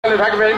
থাকবে।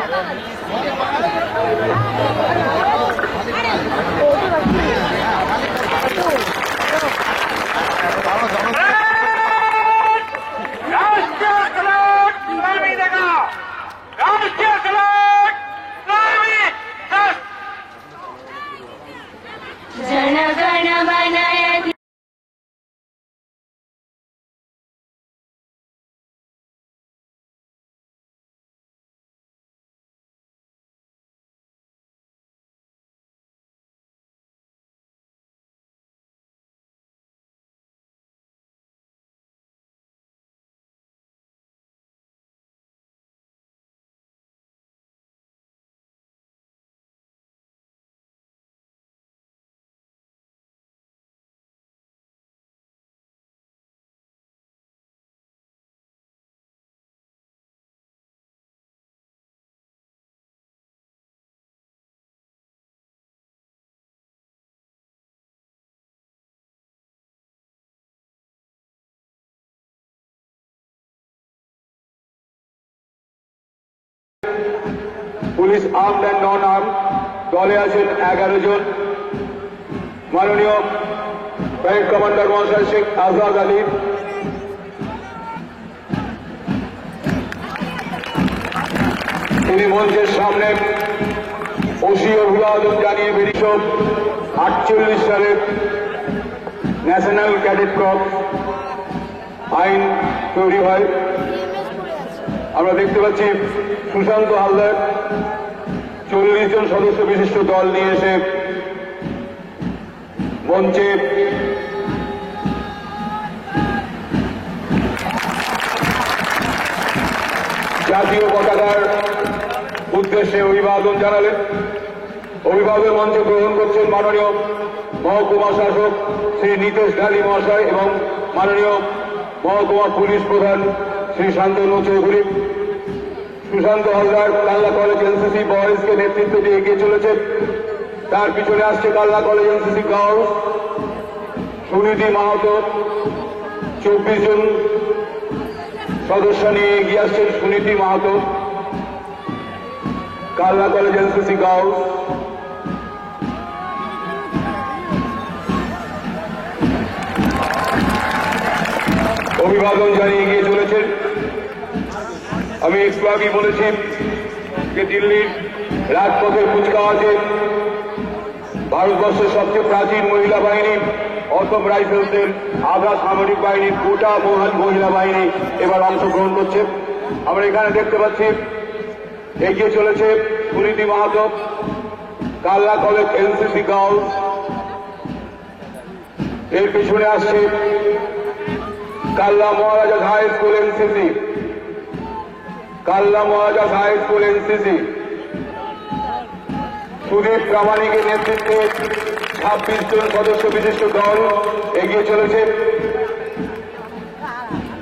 Police armed and non armed দলে আছেন 11 জন। মাননীয় প্যারেড কমান্ডার মহাশয় শেখ আজাদ আলী, তিনি মঞ্চের সামনে ওসি অভিবাদন জানিয়ে বেরিয়ে 48 সালের ন্যাশনাল ক্যাডেট কর্পস আইন তৈরি হয়। আমরা দেখতে পাচ্ছি সুশান্ত হালদার 40 জন সদস্য বিশিষ্ট দল নিয়ে এসে মঞ্চে জাতীয় পতাকার উদ্দেশ্যে অভিবাদন জানালেন। অভিবাদন মঞ্চে গ্রহণ করছেন মাননীয় মহকুমা শাসক শ্রী নীতেশ ঢালি মহাশয় এবং মাননীয় মহকুমা পুলিশ প্রধান শ্রী শান্তনু চৌধুরী। সুশান্ত হালদার কালনা কলেজ এনসিসি বয়েজকে নেতৃত্ব দিয়ে এগিয়ে চলেছেন। তার পিছনে আসছে Kalna college NCC girls, Suniti Mahato 24 জন সদস্য নিয়ে এগিয়ে আসছেন Suniti Mahato, Kalna college NCC girls. অভিবাদন জানিয়ে এগিয়ে চলেছেন। আমি একটু আগেই বলেছি যে দিল্লির রাজপথের কুচকাওয়াজে ভারতবর্ষের সবচেয়ে প্রাচীন মহিলা বাহিনী অসম রাইফেলসের আধা সামরিক বাহিনীর গোটা মহান মহিলা বাহিনী এবার অংশগ্রহণ করছে। আমরা এখানে দেখতে পাচ্ছি এগিয়ে চলেছে Suniti Mahato, Kalna college NCC girls, এর পিছনে আসছে Kalna Maharaja high school NCC, Kalna Maharaja high school NCC. Sudip প্রামাণিকের নেতৃত্বে 26 জন সদস্য বিশিষ্ট দল এগিয়ে চলেছে।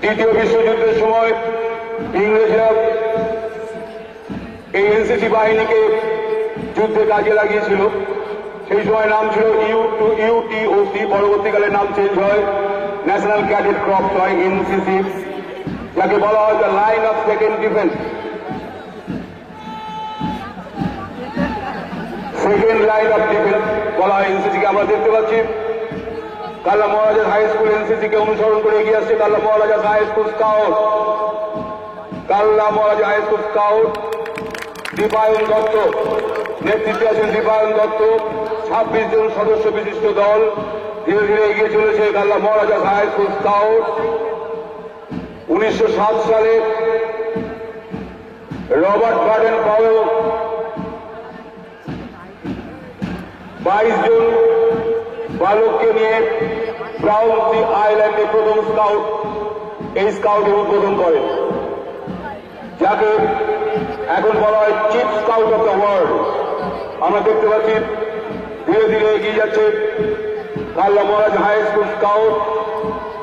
দ্বিতীয় বিশ্বযুদ্ধের সময় ইংরেজরা এই এনসিসি বাহিনীকে যুদ্ধে কাজে লাগিয়েছিল। সেই সময় নাম ছিল ইউটিওসি, পরবর্তীকালে নাম চেঞ্জ হয়, ন্যাশনাল ক্যাডেট কর্পস হয় এনসিসি, যাকে বলা হয় the line of second defence, second line of defence বলা হয় এনসিসিকে। আমরা দেখতে পাচ্ছি Kalna Maharaja high school NCC কে অনুসরণ করে এগিয়ে আসছে Kalna Maharaja high school scout, Kalna Maharaja high school scout. Dipayan Datta নেতৃত্বে আছেন দীপায়ন দত্ত, 26 জন সদস্য বিশিষ্ট দল ধীরে ধীরে এগিয়ে চলেছে Kalna Maharaja high school scout. 1907 সালে রবার্ট বার্ডেন পাওয়েল 22 জন বালককে নিয়ে ব্রাউনসি আইল্যান্ডে প্রথম স্কাউট, এই স্কাউট উদ্বোধন করেন, যাকে এখন বলা হয় chief scout of the world. আমরা দেখতে পাচ্ছি ধীরে ধীরে এগিয়ে যাচ্ছে Kalna Maharaj high school scout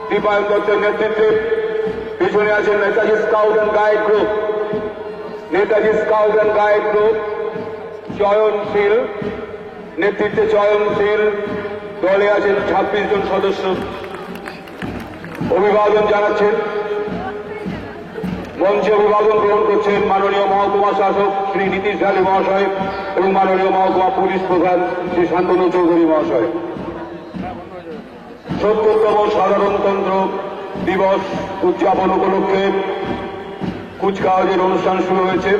Dipayan দত্তের নেতৃত্বে। পিছনে আছেন Netaji scout and guide group, Netaji scout and guide group Chayanshil নেতৃত্বে চয়নশীল দলে আছেন 26 জন সদস্য। অভিবাদন জানাচ্ছেন মঞ্চে অভিবাদন গ্রহণ করছেন মাননীয় মহকুমা শাসক শ্রী নীতিশ ঢালী মহাশয় এবং মাননীয় মহকুমা পুলিশ প্রধান শ্রী শান্তনু চৌধুরী মহাশয়। ৭০তম সাধারণতন্ত্র দিবস উদযাপন উপলক্ষে কুচকাওয়াজের অনুষ্ঠান শুরু হয়েছে।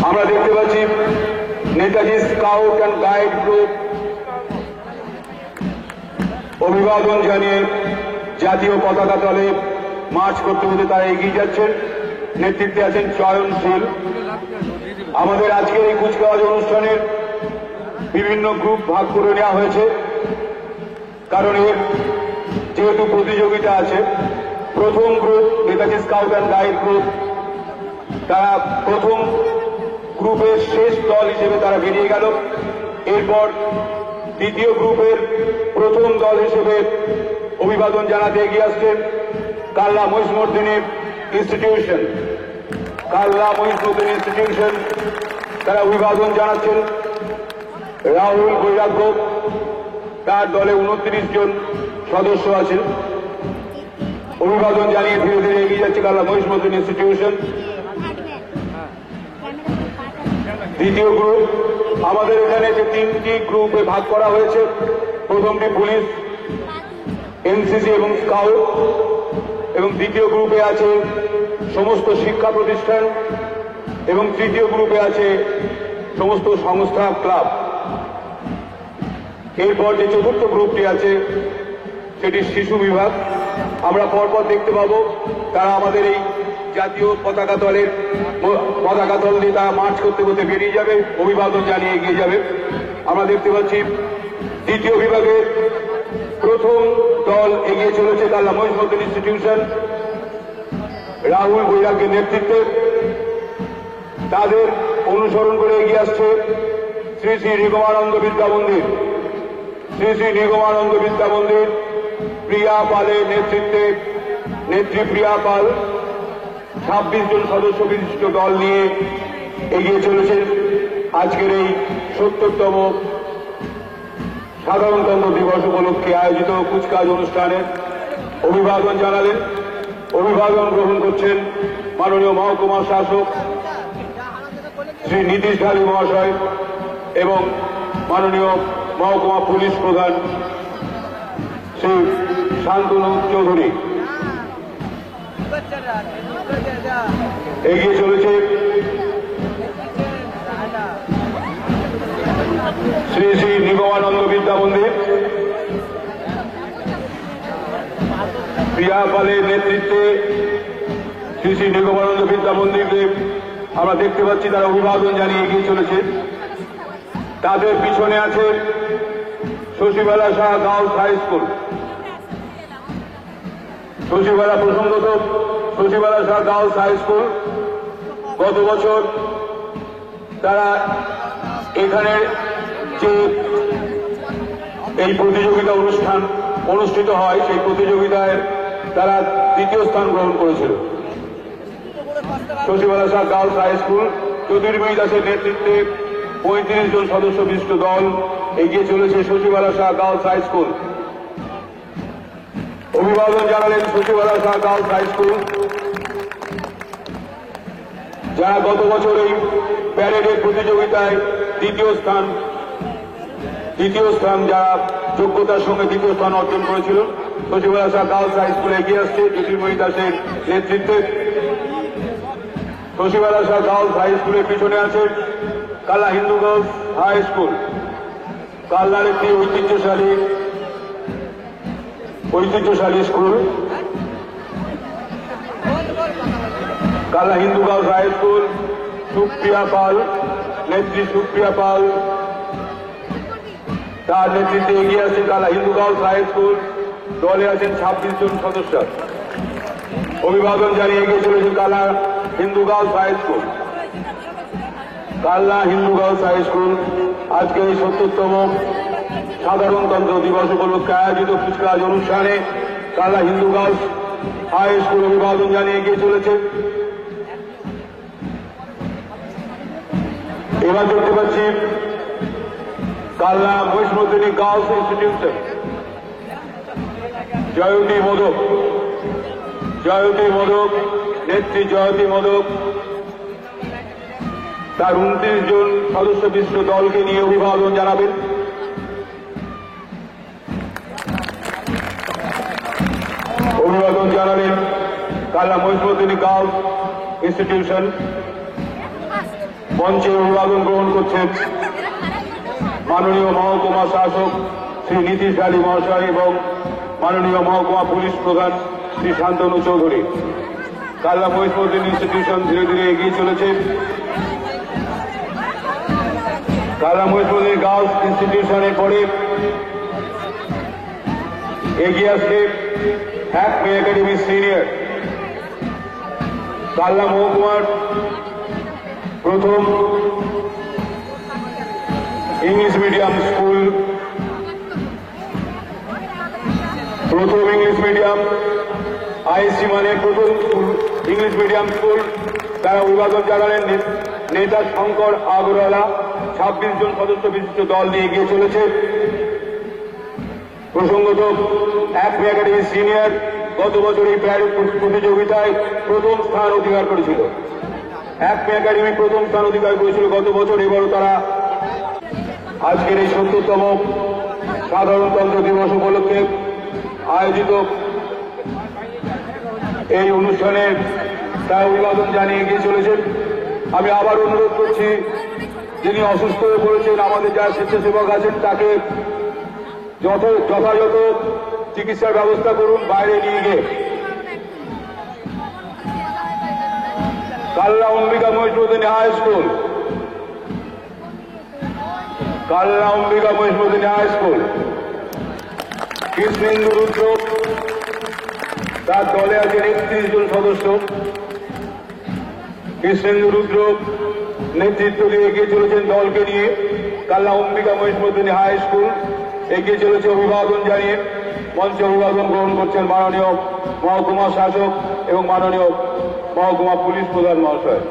আমরা দেখতে পাচ্ছি Netaji scout and guide group অভিবাদন জানিয়ে জাতীয় পতাকা তলে মার্চ করতে করতে তারা এগিয়ে যাচ্ছেন। নেতৃত্বে আছেন চয়নশীল। আমাদের আজকের এই কুচকাওয়াজ অনুষ্ঠানের বিভিন্ন গ্রুপ ভাগ করে নেওয়া হয়েছে, কারণ এর যেহেতু প্রতিযোগিতা আছে। প্রথম group Netaji scout and guide group, তারা প্রথম গ্রুপের শেষ দল হিসেবে তারা বেরিয়ে গেল। এরপর দ্বিতীয় গ্রুপের প্রথম দল হিসেবে অভিবাদন জানাতে এগিয়ে আসছেন কাল্লা মহিষমর্দিনী ইনস্টিটিউশন। কাল্লা মহিষমর্দিনী ইনস্টিটিউশন তারা অভিবাদন জানাচ্ছেন রাহুল বৈরাগ্য। তার দলে 29 জন সদস্য আছেন। অভিবাদন জানিয়ে ধীরে ধীরে এগিয়ে যাচ্ছে কাল্লা মহিষমর্দিনী ইনস্টিটিউশন। দ্বিতীয় গ্রুপ, আমাদের এখানে যে 3টি গ্রুপে ভাগ করা হয়েছে, প্রথমটি পুলিশ, এনসিসি এবং স্কাউট, এবং দ্বিতীয় গ্রুপে আছে সমস্ত শিক্ষা প্রতিষ্ঠান, এবং তৃতীয় গ্রুপে আছে সমস্ত সংস্থা ক্লাব। এরপর যে চতুর্থ গ্রুপটি আছে সেটি শিশু বিভাগ। আমরা পরপর দেখতে পাবো তারা আমাদের এই জাতীয় পতাকা তল দিয়ে তারা মার্চ করতে করতে বেরিয়ে যাবে, অভিবাদন জানিয়ে এগিয়ে যাবে। আমরা দেখতে পাচ্ছি দ্বিতীয় বিভাগের প্রথম দল এগিয়ে চলেছে কাল্লা মহিষমর্দিনী ইনস্টিটিউশন রাহুল বৈরাগ্যের নেতৃত্বে। তাদের অনুসরণ করে এগিয়ে আসছে শ্রী শ্রী নিগমানন্দ বিদ্যা মন্দির। শ্রী শ্রী নিগমানন্দ বিদ্যা মন্দির প্রিয়া পালের নেতৃত্বে, নেত্রী প্রিয়া পাল 26 জন সদস্য বিশিষ্ট দল নিয়ে এগিয়ে চলেছেন আজকের এই ৭০তম সাধারণতন্ত্র দিবস উপলক্ষে আয়োজিত কুচকাওয়াজ অনুষ্ঠানের। অভিবাদন জানালেন, অভিবাদন গ্রহণ করছেন মাননীয় মহকুমা শাসক শ্রী নীতিশ ঢালী মহাশয় এবং মাননীয় মহকুমা পুলিশ প্রধান শ্রী শান্তনু চৌধুরী। এগিয়ে চলেছে শ্রী শ্রী নিগমানন্দ বিদ্যা মন্দির। প্রিয়া পালের নেতৃত্বে শ্রী শ্রী নিগমানন্দ বিদ্যা মন্দিরকে আমরা দেখতে পাচ্ছি তারা অভিবাদন জানিয়ে এগিয়ে চলেছে। তাদের পিছনে আছে Shashibala Shah girls high school. Shashibala প্রসঙ্গত Shashibala Shah girls high school গত বছর তারা এখানে যে এই প্রতিযোগিতা অনুষ্ঠান অনুষ্ঠিত হয় সেই প্রতিযোগিতায় তারা দ্বিতীয় স্থান গ্রহণ করেছিল। Shashibala Shah girls high school জ্যোতির্ময়ী দাসের নেতৃত্বে 35 জন সদস্য বিশিষ্ট দল এগিয়ে চলেছে Shashibala Shah girls high school. অভিবাদন জানালেন Shashibala Shah girls high school, যারা গত বছর এই প্যারেডের প্রতিযোগিতায় দ্বিতীয় স্থান যারা যোগ্যতার সঙ্গে দ্বিতীয় স্থান অর্জন করেছিল। শশীবালা শাহ গার্লস হাই স্কুলে এগিয়ে আসছে জ্যোতির্ময়ী দাসের নেতৃত্বে। শশীবালা শাহ গার্লস হাই স্কুলের পিছনে আছে Kalna Hindu girls high school. কাল্লার একটি ঐতিহ্যশালী school. Kalna Hindu girls high school, Supriya Pal, নেত্রী সুপ্রিয়া পাল তার নেতৃত্বে এগিয়ে আছে Kalna Hindu girls high school. দলে আছেন 26 জন সদস্য। অভিবাদন জানিয়ে এগিয়ে চলেছে কাল্লা Hindu girls high school. Kalna Hindu girls high school আজকে এই ৭০তম সাধারণতন্ত্র দিবস উপলক্ষে আয়োজিত কুচকাওয়াজ অনুষ্ঠানে কাল্লা হিন্দু গার্লস হাই স্কুল অভিবাদন জানিয়ে এগিয়ে চলেছে। এবার দেখতে পাচ্ছি কাল্লা মহিষমর্দিনী গার্লস ইনস্টিটিউশন। জয়তী মোদক নেত্রী জয়তী মোদক তার 29 জন সদস্য বিশিষ্ট দলকে নিয়ে অভিবাদন জানাবেন। অভিবাদন জানাবেন কাল্লা মহিষমর্দিনী গার্লস ইনস্টিটিউশন। মঞ্চে অভিবাদন গ্রহণ করছেন মাননীয় মহকুমা শাসক শ্রী নীতিশ আলী মহাশয় এবং মাননীয় মহকুমা পুলিশ প্রধান শ্রী শান্তনু চৌধুরী। কাল্লা মহিষমর্দিনী ইনস্টিটিউশন ধীরে ধীরে এগিয়ে চলেছে। কাল্লা মহিষমর্দিনী গার্লস ইনস্টিটিউশনের পরে এগিয়ে আসছে হ্যাকমে একাডেমি সিনিয়র। কাল্লা মহকুমার প্রথম ইংলিশ মিডিয়াম স্কুল, আইএসসি মানে প্রথম ইংলিশ মিডিয়াম স্কুল। তারা অভিবাদন জানালেন নেতা শঙ্কর আগরওয়ালা 26 জন সদস্য বিশিষ্ট দল নিয়ে এগিয়ে চলেছে। প্রসঙ্গত হ্যাকমে একাডেমি সিনিয়র গত বছর এই প্যারেড প্রতিযোগিতায় প্রথম স্থান অধিকার করেছিল। হ্যাকমে একাডেমি প্রথম স্থান অধিকার করেছিল গত বছর। এবারও তারা আজকের এই 70তম সাধারণতন্ত্র দিবস উপলক্ষে আয়োজিত এই অনুষ্ঠানে তারা অভিবাদন জানিয়ে এগিয়ে চলেছেন। আমি আবার অনুরোধ করছি, যিনি অসুস্থ হয়ে পড়েছেন, আমাদের যারা স্বেচ্ছাসেবক আছেন তাকে যথাযথ চিকিৎসার ব্যবস্থা করুন বাইরে নিয়ে গিয়ে। কাল্লা অম্বিকা মহিষমর্দিনী হাই স্কুল, কৃষ্ণেন্দু রুদ্র তার দলে আছেন 31 জন সদস্য। কৃষ্ণেন্দু রুদ্র নেতৃত্ব দিয়ে এগিয়ে চলেছেন দলকে নিয়ে। কাল্লা অম্বিকা মহিষমর্দিনী হাই স্কুল এগিয়ে চলেছে অভিবাদন জানিয়ে। মঞ্চে অভিবাদন গ্রহণ করছেন মাননীয় মহকুমা শাসক এবং মাননীয় মহকুমা পুলিশ প্রধান মহাশয়।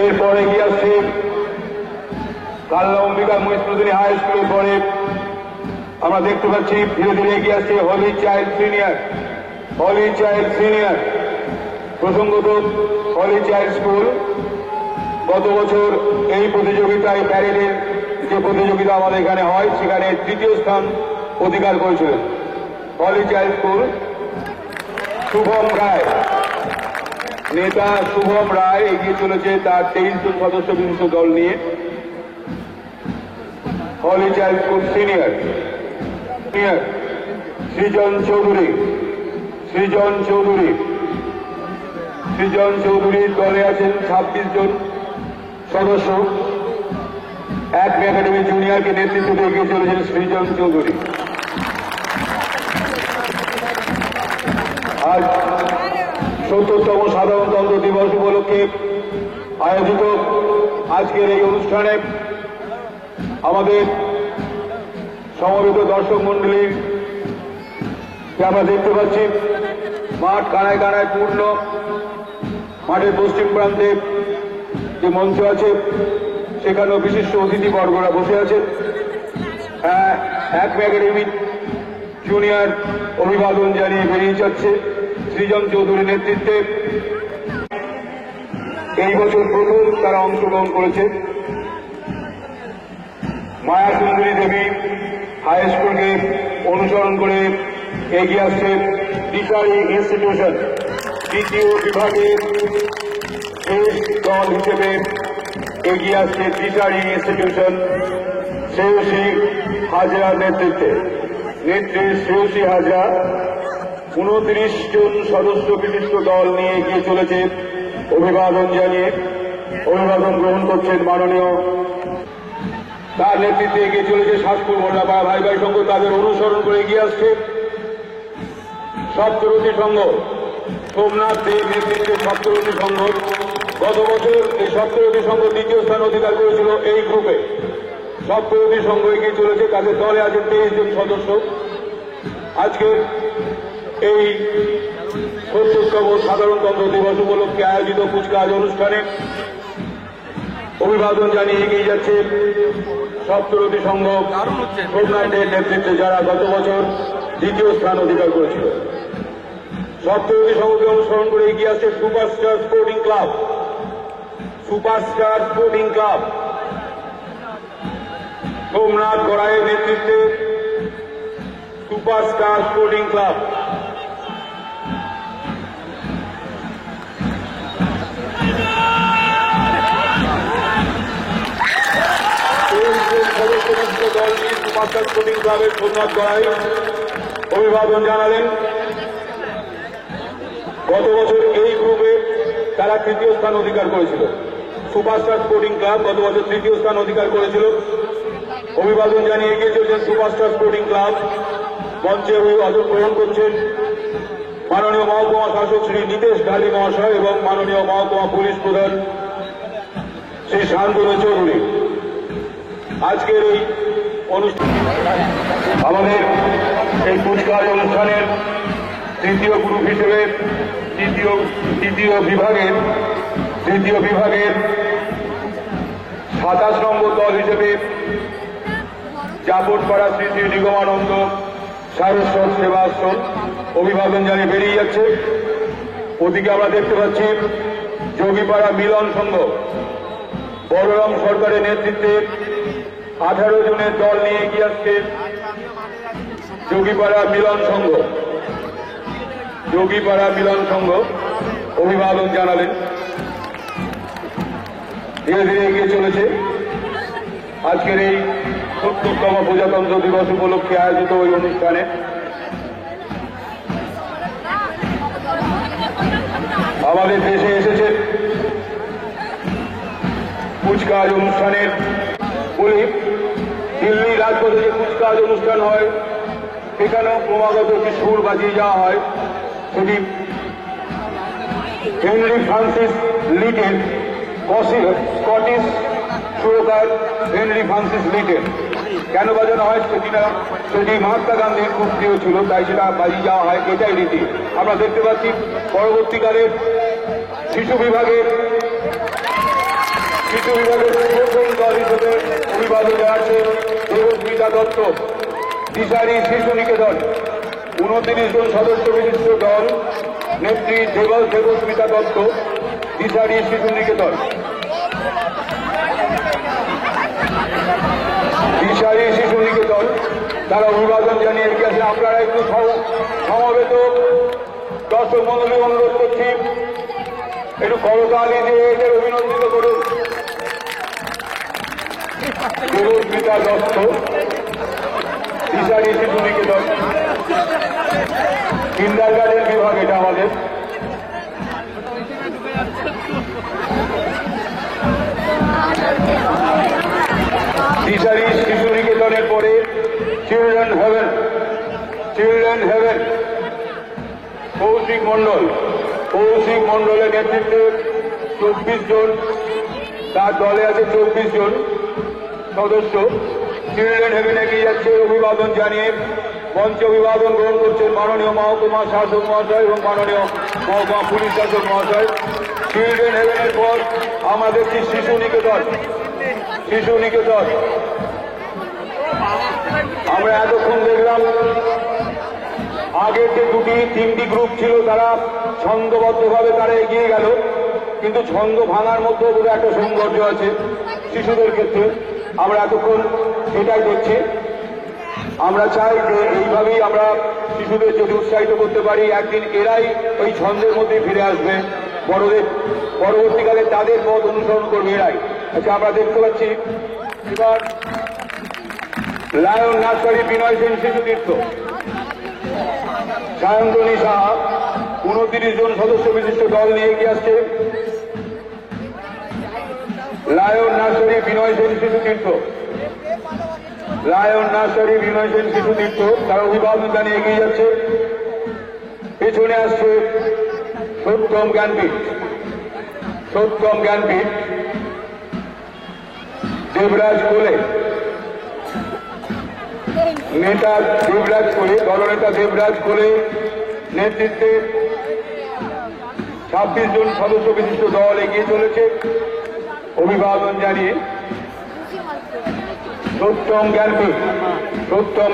এরপরে এগিয়ে আসছে কাল্লা অম্বিকা মহিষমর্দিনী হাই স্কুলের পরে আমরা দেখতে পাচ্ছি ধীরে ধীরে এগিয়ে আসছে হলি চাইল্ড সিনিয়র। প্রসঙ্গত হলি চাইল্ড স্কুল গত বছর এই প্রতিযোগিতায় প্যারেডের যে প্রতিযোগিতা আমাদের এখানে হয় সেখানে 3য় স্থান অধিকার করেছিলেন। হলি চাইল্ড স্কুল শুভম রায়, নেতা শুভম রায় এগিয়ে চলেছে তার 23 জন সদস্য বিশিষ্ট দল নিয়ে। হলি চাইল্ড স্কুল সিনিয়র সৃজন চৌধুরীর দলে আছেন 26 জন সদস্য। হ্যাকমে একাডেমি জুনিয়রকে নেতৃত্ব দিয়ে এগিয়ে চলেছেন সৃজন চৌধুরী। আজ 70তম সাধারণতন্ত্র দিবস উপলক্ষে আয়োজিত আজকের এই অনুষ্ঠানে আমাদের সমবেত দর্শক মন্ডলী আমরা দেখতে পাচ্ছি মাঠ কানায় কানায় পূর্ণ। মাঠের পশ্চিম প্রান্তে যে মঞ্চ আছে সেখানেও বিশিষ্ট অতিথিবর্গরা বসে আছেন। হ্যাকমে একাডেমি জুনিয়র অভিবাদন জানিয়ে বেরিয়ে যাচ্ছে সৃজন চৌধুরীর নেতৃত্বে। এই বছর প্রথম তারা অংশগ্রহণ করেছে। মায়া সুন্দরী দেবী হাই স্কুলকে অনুসরণ করে এগিয়ে আসছে দিশারি ইনস্টিটিউশন। দ্বিতীয় বিভাগের শেষ দল হিসেবে এগিয়ে আসছে দিশারি ইনস্টিটিউশন শ্রেয়সী হাজরার নেতৃত্বে। নেত্রী শ্রেয়সী হাজরা 29 জন সদস্য বিশিষ্ট দল নিয়ে এগিয়ে চলেছে অভিবাদন জানিয়ে। অভিবাদন গ্রহণ করছেন মাননীয় তার নেতৃত্বে এগিয়ে চলেছে শাসপুর মোল্লাপাড়া ভাই ভাই সংঘ। তাদের অনুসরণ করে এগিয়ে আসছে সপ্তরথী সংঘ, সোমনাথ দেব নেতৃত্বে সপ্তরথী সংঘ। গত বছর এই সপ্তরথী সংঘ 2য় স্থান অধিকার করেছিল এই গ্রুপে। সপ্তরথী সংঘ এগিয়ে চলেছে, তাদের দলে আছেন 23 জন সদস্য। আজকে এই 70তম সাধারণতন্ত্র দিবস উপলক্ষে আয়োজিত কুচকাওয়াজ অনুষ্ঠানে অভিবাদন জানিয়ে এগিয়ে যাচ্ছে সপ্তরতি সংঘ সোমনাথের নেতৃত্বে যারা গত বছর দ্বিতীয় স্থান অধিকার করেছিল। সপ্তরতি সংঘকে অনুসরণ করে এগিয়ে আসছে superstar sporting club. Superstar sporting club Somnath গড়াইয়ের নেতৃত্বে সুপারস্টার স্পোর্টিং ক্লাব। দল নিয়ে সুপারস্টার স্পোর্টিং ক্লাবের সোমনাথ গড়াই অভিবাদন জানালেন। গত বছর এই গ্রুপে তারা তৃতীয় স্থান অধিকার করেছিল। সুপারস্টার স্পোর্টিং ক্লাব গত বছর তৃতীয় স্থান অধিকার করেছিল। অভিবাদন জানিয়ে এগিয়ে চলছেন সুপারস্টার স্পোর্টিং ক্লাব। মঞ্চে অভিবাদন গ্রহণ করছেন মাননীয় মহকুমা শাসক শ্রী নীতেশ ঢালি মহাশয় এবং মাননীয় মহকুমা পুলিশ প্রধান শ্রী শান্তনু চৌধুরী। আজকের এই অনুষ্ঠান আমাদের এই কুচকাওয়াজ অনুষ্ঠানের তৃতীয় গ্রুপ হিসেবে তৃতীয় বিভাগের 27 নম্বর দল হিসেবে জাপটপাড়া শ্রী শ্রী নিগমানন্দ সারস্বত সেবাশ্রম অভিবাদন জানিয়ে বেরিয়ে যাচ্ছে। ওদিকে আমরা দেখতে পাচ্ছি যোগীপাড়া মিলন সংঘ বলরাম সরকারের নেতৃত্বে 18 জনের দল নিয়ে এগিয়ে আসছে যোগীপাড়া মিলন সংঘ অভিবাদন জানালেন। ধীরে ধীরে এগিয়ে চলেছে। আজকের এই 70তম প্রজাতন্ত্র দিবস উপলক্ষে আয়োজিত ওই অনুষ্ঠানে আমাদের দেশে এসেছেন কুচকাওয়াজ অনুষ্ঠানের বলি দিল্লি রাজপথে যে কুচকাওয়াজ অনুষ্ঠান হয় সেখানেও ক্রমাগত একটি সুর বাজিয়ে যাওয়া হয়। সেটি হেনরি ফ্রান্সিস লিটেন স্কটিশ সুরকার হেনরি ফ্রান্সিস লিটেন কেন বাজানো হয় সেটি মহাত্মা গান্ধীর খুব প্রিয় ছিল, তাই সেটা বাজিয়ে যাওয়া হয়। এটাই রীতি। আমরা দেখতে পাচ্ছি পরবর্তীকালে শিশু বিভাগের প্রথম দল হিসেবে অভিবাদন জানাচ্ছে দেবস্মিতা দত্ত দিশারি শিশু নিকেতন। 29 জন সদস্য বিশিষ্ট দল নেত্রী দেবস্মিতা দত্ত দিশারি শিশু নিকেতন। তারা অভিবাদন জানিয়ে এগিয়ে আসেন। আপনারা একটু সমবেত দর্শক মণ্ডলী অনুরোধ করছি একটু করতালি দিয়ে এদের অভিনন্দিত করুন। দেবস্মিতা দত্ত দিশারি শিশু নিকেতন কিন্ডারগার্টেন বিভাগ এটা আমাদের। দিশারি শিশু নিকেতনের পরে চিলড্রেন হেভেন কৌশিক মন্ডলের নেতৃত্বে 24 জন, তার দলে আছে 24 জন সদস্য। চিলড্রেন হেভেনে এগিয়ে যাচ্ছে অভিবাদন জানিয়ে। মঞ্চে অভিবাদন গ্রহণ করছেন মাননীয় মহকুমা শাসক মহাশয় এবং মাননীয় মহকুমা পুলিশ শাসক মহাশয়। চিলড্রেন হেভেনের পর আমরা দেখছি শিশু নিকেতন। আমরা এতক্ষণ দেখলাম আগের যে তিনটি গ্রুপ ছিল তারা ছন্দবদ্ধভাবে তারা এগিয়ে গেল, কিন্তু ছন্দ ভাঙার মধ্যে বোধহয় একটা সৌন্দর্য আছে শিশুদের ক্ষেত্রে। আমরা এতক্ষণ সেটাই দেখছি। আমরা চাই যে এইভাবেই আমরা শিশুদের যদি উৎসাহিত করতে পারি, একদিন এরাই ওই ছন্দের মধ্যে ফিরে আসবে, বড়দের পরবর্তীকালে তাদের পথ অনুসরণ করবে এরাই। আচ্ছা, আমরা দেখতে পাচ্ছি এবার লায়ন নার্সারি বিনয় সেন শিশু তীর্থ সায়ন্তনী সাহা 29 জন সদস্য বিশিষ্ট দল নিয়ে এগিয়ে আসছে। লায়ন নার্সারি বিনয় সেন শিশু তীর্থ তারা অভিবাদন জানিয়ে এগিয়ে যাচ্ছে। পেছনে আসছে সত্যম জ্ঞানপীঠ দেবরাজ কোলে দলনেতা দেবরাজ কোলে নেতৃত্বে 26 জন সদস্য বিশিষ্ট দল এগিয়ে চলেছে অভিবাদন জানিয়ে। সত্যম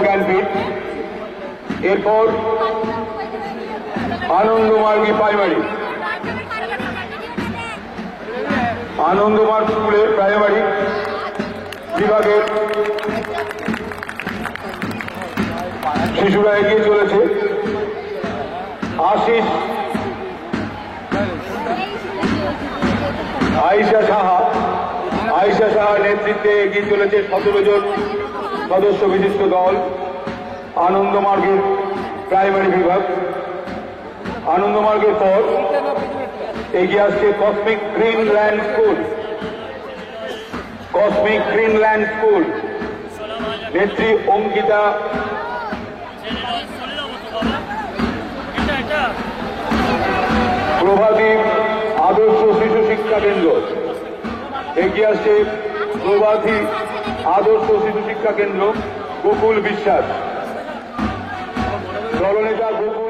জ্ঞানপীঠ। এরপর আনন্দমার্গী প্রাইমারি, আনন্দমার্গ স্কুলের প্রাইমারি বিভাগের শিশুরা এগিয়ে চলেছে। আয়েশা সাহা নেতৃত্বে এগিয়ে চলেছে 17 জন সদস্য বিশিষ্ট দল। আনন্দমার্গের প্রাইমারি বিভাগ। আনন্দমার্গের পর এগিয়ে আসছে কসমিক গ্রিনল্যান্ড স্কুল, নেত্রী অঙ্কিতা প্রভাতী আদর্শ শিশু শিক্ষা কেন্দ্র। এগিয়ে আসছে প্রভাতী আদর্শ শিশু শিক্ষা কেন্দ্র, গোকুল বিশ্বাস, দলনেতা গোকুল